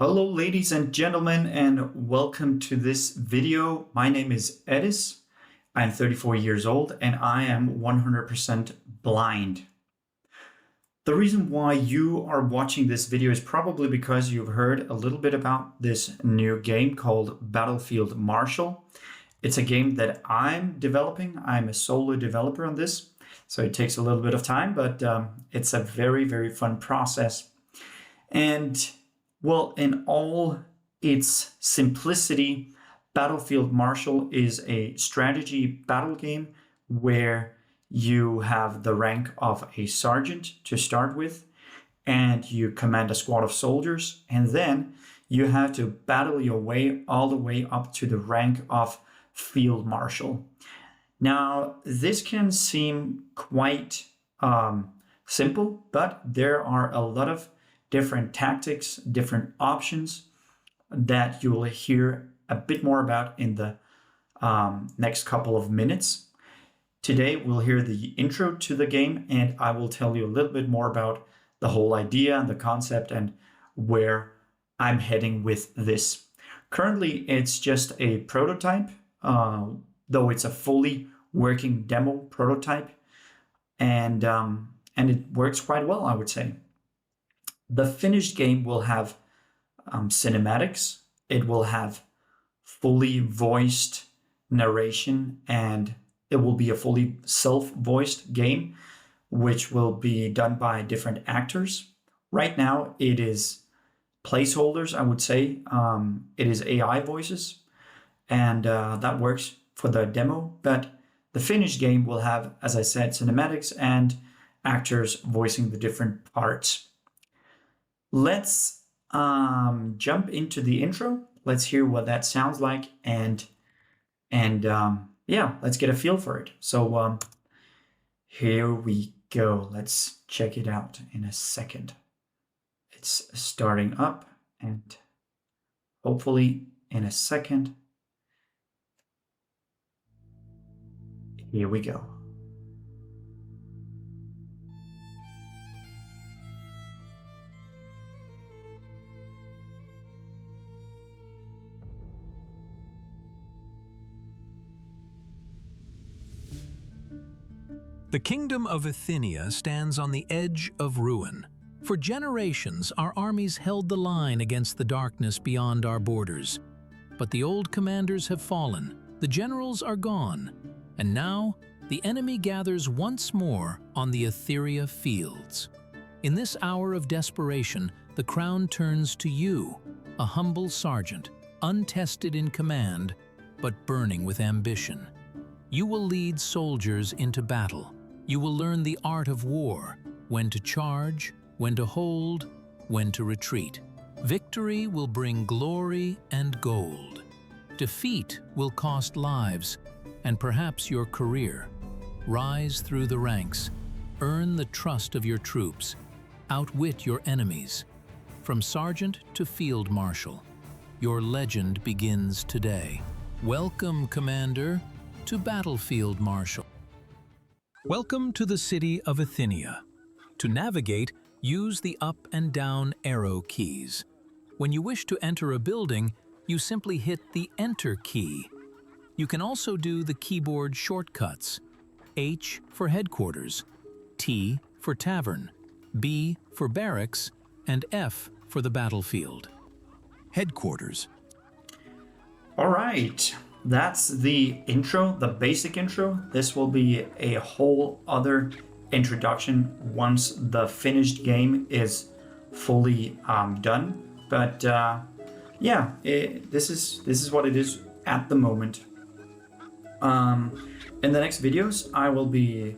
Hello, ladies and gentlemen, and welcome to this video. My name is Edis. I'm 34 years old and I am 100% blind. The reason why you are watching this video is probably because you've heard a little bit about this new game called Battlefield Marshal. It's a game that I'm developing. I'm a solo developer on this, so it takes a little bit of time, but it's a very, very fun process. And well, in all its simplicity, Battlefield Marshal is a strategy battle game where you have the rank of a sergeant to start with, and you command a squad of soldiers, and then you have to battle your way all the way up to the rank of Field Marshal. Now, this can seem quite simple, but there are a lot of different tactics, different options that you will hear a bit more about in the next couple of minutes. Today, we'll hear the intro to the game, and I will tell you a little bit more about the whole idea and the concept and where I'm heading with this. Currently, it's just a prototype, though it's a fully working demo prototype, and it works quite well, I would say. The finished game will have cinematics, it will have fully voiced narration, and it will be a fully self-voiced game, which will be done by different actors. Right now, it is placeholders, I would say. It is AI voices, and that works for the demo, but the finished game will have, as I said, cinematics and actors voicing the different parts. Let's jump into the intro. Let's hear what that sounds like, and yeah, let's get a feel for it. So here we go. Let's check it out in a second. It's starting up, and hopefully in a second. Here we go. The kingdom of Bithynia stands on the edge of ruin. For generations, our armies held the line against the darkness beyond our borders. But the old commanders have fallen, the generals are gone, and now the enemy gathers once more on the Etheria fields. In this hour of desperation, the crown turns to you, a humble sergeant, untested in command, but burning with ambition. You will lead soldiers into battle. You will learn the art of war, when to charge, when to hold, when to retreat. Victory will bring glory and gold. Defeat will cost lives, and perhaps your career. Rise through the ranks, earn the trust of your troops, outwit your enemies. From sergeant to field marshal, your legend begins today. Welcome, Commander, to Battlefield Marshal. Welcome to the city of Bithynia. To navigate, use the up and down arrow keys. When you wish to enter a building, you simply hit the Enter key. You can also do the keyboard shortcuts: H for headquarters, T for tavern, B for barracks, and F for the battlefield. Headquarters. All right. That's the intro, the basic intro. This will be a whole other introduction once the finished game is fully done. But yeah, this is what it is at the moment. In the next videos, I will be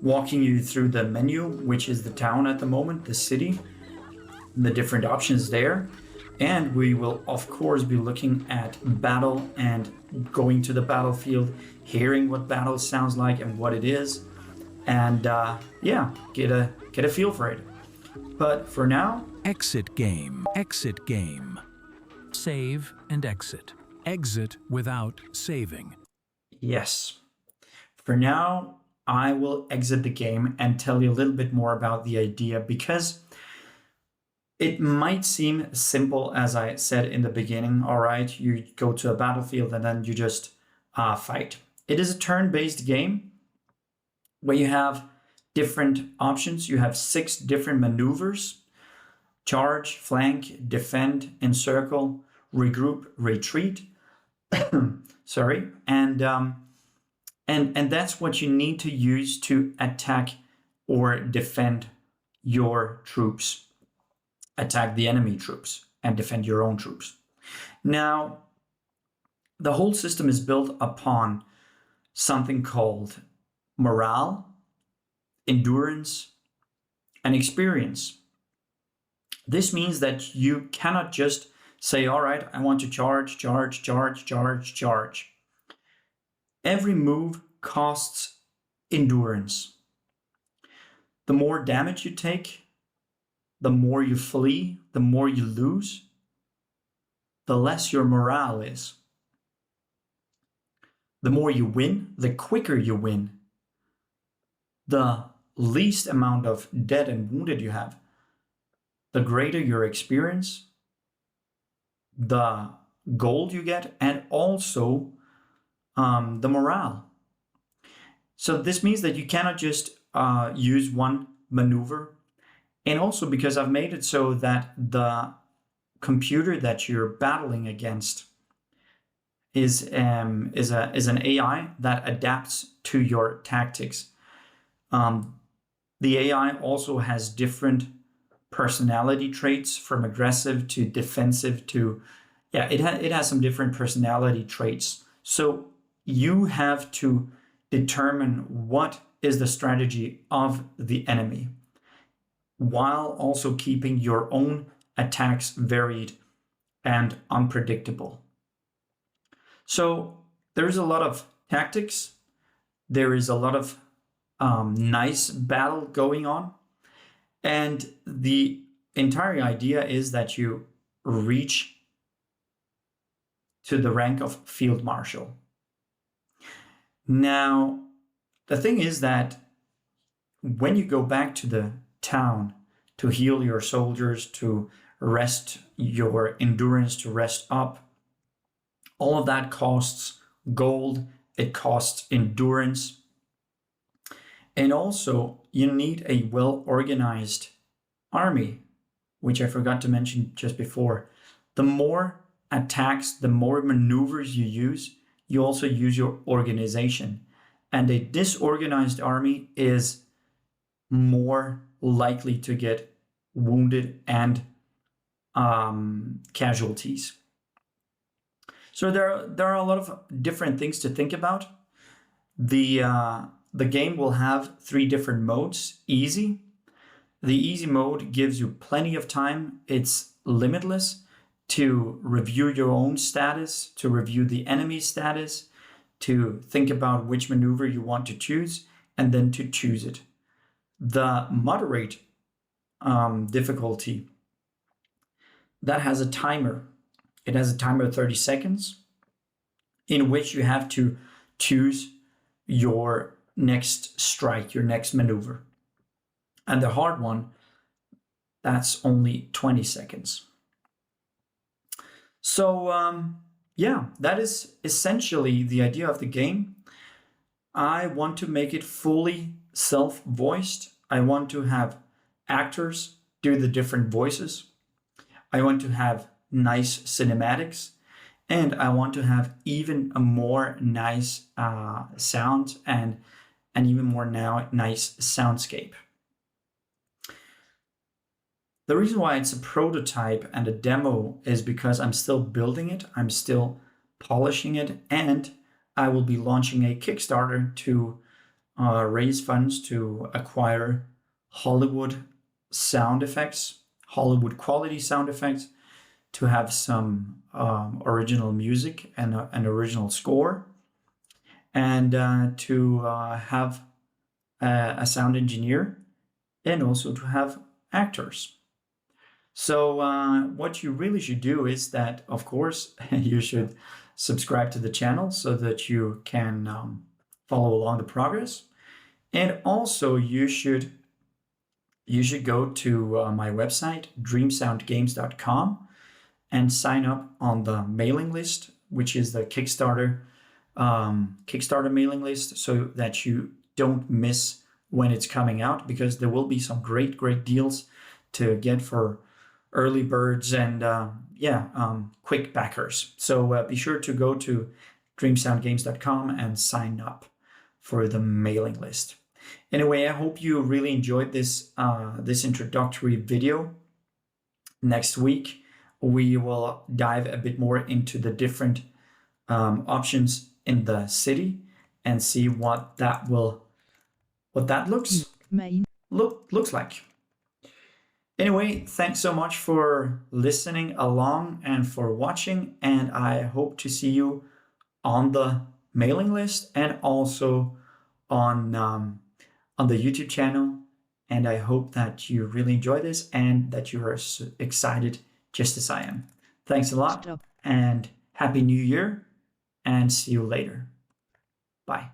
walking you through the menu, which is the town at the moment, the city, the different options there. And we will, of course, be looking at battle and going to the battlefield, hearing what battle sounds like and what it is, and yeah, get a feel for it. But for now, Exit game. Exit game. Save and exit. Exit without saving. yes. For now, I will exit the game and tell you a little bit more about the idea, because it might seem simple, as I said in the beginning. All right, you go to a battlefield and then you just fight. It is a turn-based game where you have different options. You have 6 different maneuvers: charge, flank, defend, encircle, regroup, retreat. Sorry, and that's what you need to use to attack or defend your troops, attack the enemy troops, and defend your own troops. Now, the whole system is built upon something called morale, endurance, and experience. This means that you cannot just say, all right, I want to charge, charge, charge, charge, charge. Every move costs endurance. The more damage you take, the more you flee, the more you lose, the less your morale is. The more you win, the quicker you win. The least amount of dead and wounded you have, the greater your experience, the gold you get, and also the morale. So this means that you cannot just use one maneuver. And also because I've made it so that the computer that you're battling against is an AI that adapts to your tactics. The AI also has different personality traits, from aggressive to defensive to, it has some different personality traits. So you have to determine what is the strategy of the enemy, while also keeping your own attacks varied and unpredictable. So there's a lot of tactics. There is a lot of nice battle going on. And the entire idea is that you reach to the rank of Field Marshal. Now, the thing is that when you go back to the town to heal your soldiers, to rest your endurance, to rest up, all of that costs gold, it costs endurance. And also, you need a well-organized army, which I forgot to mention just before. The more attacks, the more maneuvers you use, you also use your organization. And a disorganized army is more likely to get wounded and casualties. So there are a lot of different things to think about. The game will have 3 different modes. Easy. The easy mode gives you plenty of time. It's limitless to review your own status, to review the enemy's status, to think about which maneuver you want to choose, and then to choose it. The moderate difficulty, that has a timer. It has a timer of 30 seconds in which you have to choose your next strike, your next maneuver. And the hard one, that's only 20 seconds. So that is essentially the idea of the game. I want to make it fully self-voiced. I want to have actors do the different voices. I want to have nice cinematics, and I want to have even a more nice sound and even more nice soundscape. The reason why it's a prototype and a demo is because I'm still building it, I'm still polishing it, and I will be launching a Kickstarter to raise funds to acquire Hollywood sound effects, Hollywood quality sound effects, to have some original music and an original score, and to have a sound engineer, and also to have actors. So what you really should do is that, of course, you should subscribe to the channel so that you can follow along the progress. And also you should you should go to my website, dreamsoundgames.com, and sign up on the mailing list, which is the Kickstarter mailing list, so that you don't miss when it's coming out, because there will be some great deals to get for early birds and quick backers. So be sure to go to dreamsoundgames.com and sign up for the mailing list. Anyway, I hope you really enjoyed this introductory video. Next week, we will dive a bit more into the different options in the city and see what that looks like. Anyway, thanks so much for listening along and for watching, and I hope to see you on the mailing list and also on the YouTube channel. And I hope that you really enjoy this and that you are excited just as I am. Thanks a lot, and Happy New Year, and see you later. Bye.